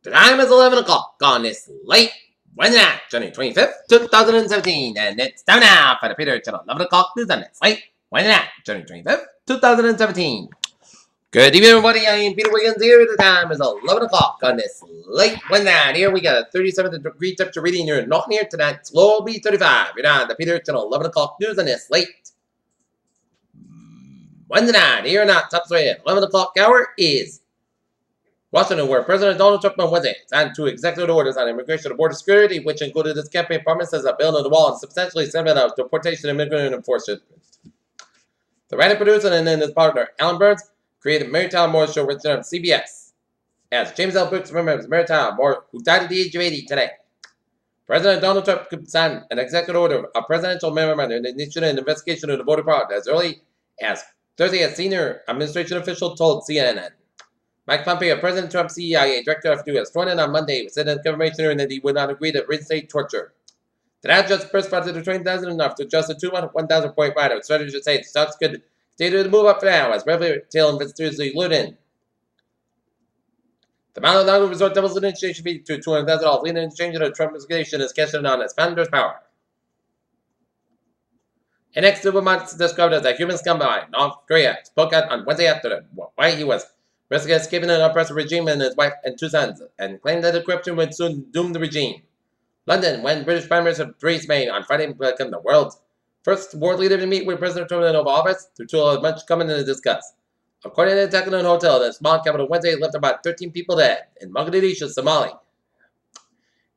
The time is 11 o'clock on this late Wednesday night, January 25th, 2017, and it's time now for the Peter Channel 11 o'clock news on this late Wednesday night, January 25th, 2017. Good evening, everybody. I am Peter Wiggins here. The time is 11 o'clock on this late Wednesday night. Here we got a 37-degree temperature reading here in Norton here tonight. Low will be 35. You're on the Peter Channel 11 o'clock news on this late Wednesday night. Here in our top 11 o'clock hour is Washington, where President Donald Trump on Wednesday signed two executive orders on immigration and border security, which included his campaign promises of building the wall and substantially stepping up deportation and immigrant enforcement. The writer, producer, and then his partner, Alan Burns, created Mary Tyler Moore's show written on CBS. As James L. Brooks remembers Mary Tyler Moore, who died at the age of 80 today. President Donald Trump could sign an executive order, a presidential memorandum, and initiate an investigation of the voter fraud as early as Thursday, a senior administration official told CNN. Mike Pompeo, President Trump's CIA director of has sworn in on Monday, said in a confirmation hearing that he would not agree to reinstate torture. The now just first part of the 20,000 enough to adjust the 1,000 point rider. Strategists should say stocks could stay to move up for now as retail investors loot in. The amount of resort doubles the initiation fee to $200,000, leading in exchange of the Trump investigation is cashing on as founder's power. An ex-diplomat described as a human scumbag, North Korea, spoke out on Wednesday after why he was risking escaping an oppressive regime and his wife and two sons, and claimed that the corruption would soon doom the regime. London, when British Prime Minister Theresa May on Friday became the world's first world leader to meet with President Trump in the Oval Office, the two had much coming to discuss. According to the Tecklenburg Hotel, the small capital Wednesday left about 13 people dead in Mogadishu, Somalia.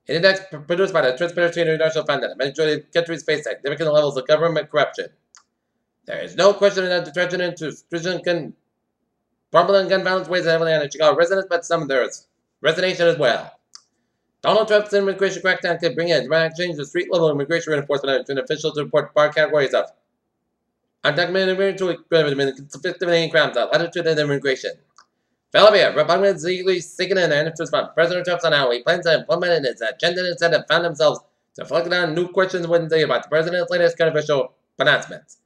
An index produced by the Transparency International found that many countries face significant levels of government corruption. There is no question that the tragedy into stringent problem and gun violence weighs heavily on the Chicago residents, but some of their resignation as well. Donald Trump's immigration crackdown could bring a dramatic change to street-level immigration enforcement and officials to report bar categories of undocumented immigrants to equipment and sophisticated crimes of latitude and immigration. Philadelphia, Republicans eagerly seeking an answer from President Trump's on how he plans to implement his agenda instead have found themselves deflecting on new questions Wednesday about the president's latest controversial pronouncements.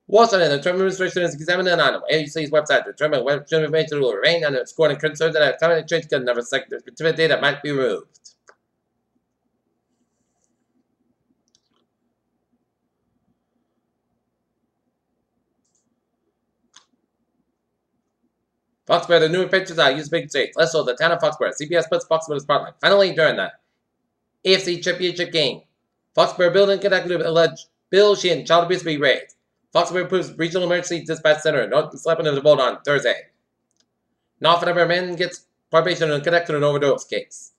Washington, the Trump administration is examining on ABC's website to determine which information will remain underscored and concerns that climate change can never specific data might be removed. Foxborough, the new pictures are used big states. Let's show the town of Foxborough. CBS puts Foxborough in the spotlight. Finally, during the AFC Championship game, Foxborough building connected alleged Bill Sheehan child abuse be raised. Foxborough approves Regional Emergency Dispatch Center not slapping of the vote on Thursday. Now, if a man gets probation and connected to an overdose case.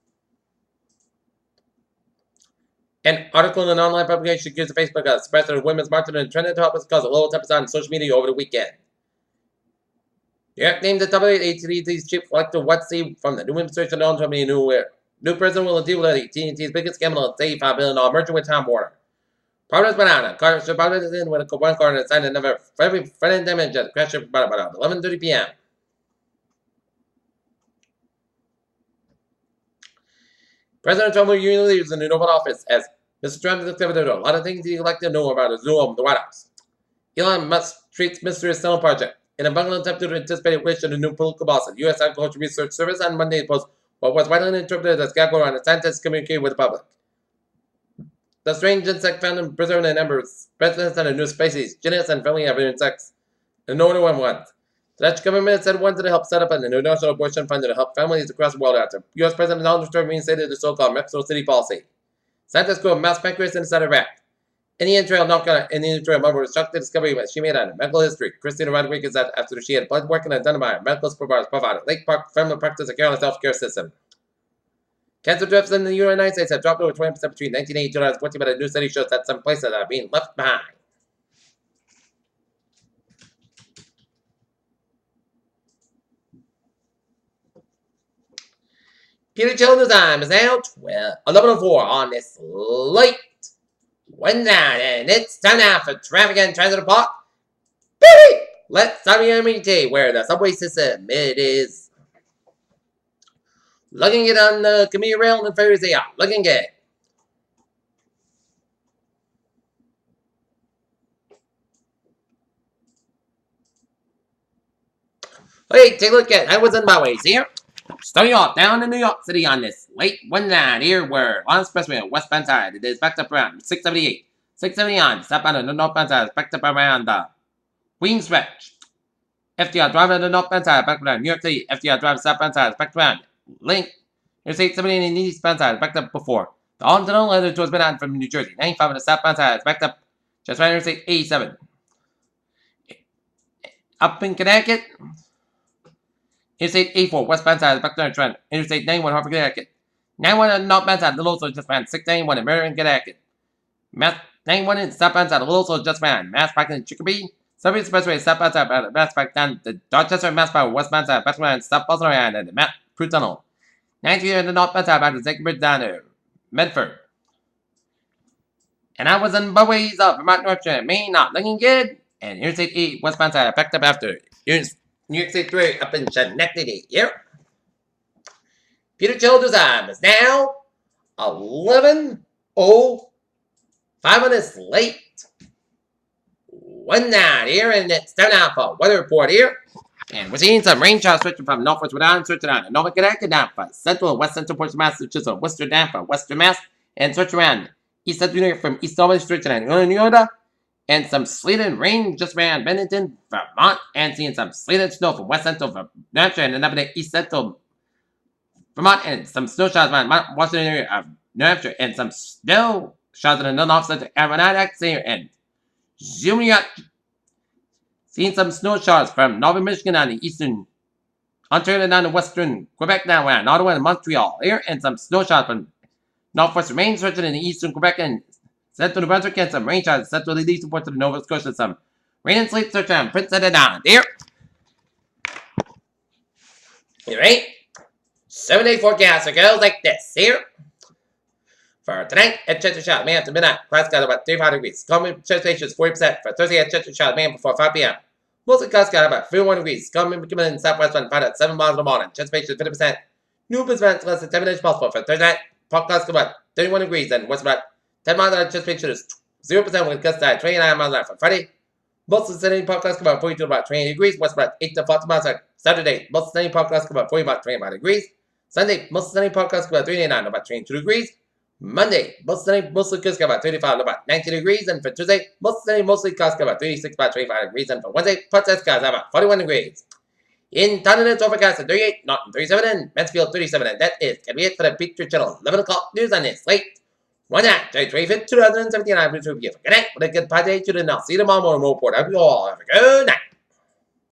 An article in an online publication accused Facebook of suppressing of women's marching and trending topics caused a little tempest on social media over the weekend. New York named the AT&T's chief collector Watson from the new administration Donald Trump. New president will deal with AT&T's biggest scandal in $85 billion merger with Time Warner. Providence Banana, Carter Providence in with a one car and signed another friendly damage at crash about 11:30 p.m. President Trump will union leaders in the Oval Office as Mr. Trump has discovered a lot of things he'd like to know about his new home, the White House. Elon Musk treats mysterious tunnel project in a bungling attempt to anticipate wish of the new political boss at U.S. Agriculture Research Service on Monday post what was widely interpreted as gaggle on a scientists communicating with the public. The strange insect found in preserving a number of specimens and a new species, genus and family of insects, and no one wants. The Dutch government said it wanted to help set up an international abortion fund to help families across the world after U.S. President Donald Trump reinstated the so-called Mexico City policy. Scientists grew a mouse pancreas inside a rat. Indian Trail mother was shocked to discover what she made on medical history. Christina Rodriguez said after she had blood work and done by a medical provider at Lake Park Family Practice of Carolyn's healthcare system. Cancer deaths in the United States have dropped over 20% between 1980 and 2020, but a new study shows that some places are being left behind. Peter Children's time is now 11:04 on this late Wednesday, and it's time now for traffic and transit report. Let's start with MT, where the subway system it is looking good on the commuter rail and ferries. They are looking good. Okay, take a look at highways and byways here. Starting off down in New York City on this late one night here where on Expressway westbound side it is backed up around 678. 679, southbound on the northbound side is backed up around the Queens stretch. FDR driving on the northbound side backed around New York City. FDR driving southbound side is backed around Link. Interstate 78 in the eastbound side is backed up before. The on-tunnel letter towards Manhattan from New Jersey. 95 on the southbound side is backed up just around Interstate 87. Up in Connecticut, Interstate 84 westbound side is backed around Trent. Interstate 91 Hartford, Connecticut. 91 on the northbound side, the Little just ran 691 in Marion, Connecticut. Mass 91 in the southbound side, the Little just ran. Mass back in Chicopee. Subway Expressway southbound side, Mass back down the Dorchester, Mass by westbound side, back around, stop Boston around, and the Mass Crew Tunnel. 93 on the northbound side, back to the second bridge down to Medford. And I was on my ways up Vermont, North Carolina, Maine, not looking good. And Interstate 8 westbound side, backed up after New York State 3 up in Schenectady. Here. Peter Childers' time is now 11:05 minutes late. One night here, and it's time now for weather report here. And we're seeing some rain showers switching from northwest Rhode Island, switching around to Nova Connecticut down for central and west central portions of Massachusetts, Worcester down for western Mass, and switch around east central New York from east Albany, switching around New York, and some sleet and rain just around Bennington, Vermont, and seeing some sleet and snow from west central New Hampshire and up in east central Vermont, and some snow showers around Washington area of New Hampshire, and some snow showers in the north central Adirondacks here, and zooming out, seeing some snow showers from northern Michigan down to eastern Ontario down to western Quebec down around Ottawa and Montreal here, and some snow showers from northwestern Maine stretching in the eastern Quebec and central New Brunswick, and some rain showers central to the eastern parts of Nova Scotia, some rain and sleet stretching on Prince Edward Island here. Alright, 7-day forecast it goes like this here. For tonight at Chester Shot, May after midnight, clouds got about 35 degrees. Common precipitation is 40%. For Thursday at Chester Shot, May before 5 p.m. Mostly clouds got about 31 degrees. Common coming in southwest wind 5 at 7 miles in the morning. Precipitation is 50%. New events less than 10 minutes possible. For Thursday night, pop clouds got about 31 degrees and west about 10 miles an hour. Precipitation is 0% with gusts at 29 miles an hour. For Friday, mostly sunny pop clouds got about 42 to about 28 degrees. West about 8 to 40 miles an hour. Saturday, mostly sunny pop clouds got about 40 about 25 degrees. Sunday, mostly sunny pop clouds got about 39 to about 22 degrees. Monday, mostly clouds got about 35 to about 19 degrees, and for Tuesday, mostly clouds got about 36 about 25 degrees, and for Wednesday, partly clouds about 41 degrees. In Taunton, it's overcast at 38, Norton 37, and Mansfield 37, and that is gonna be it for the Picture Channel 11 o'clock news on this late one night, January 25th, 2017. I'm going to give a good night with a good party to the now. See you tomorrow morning report. I hope you all have a good night.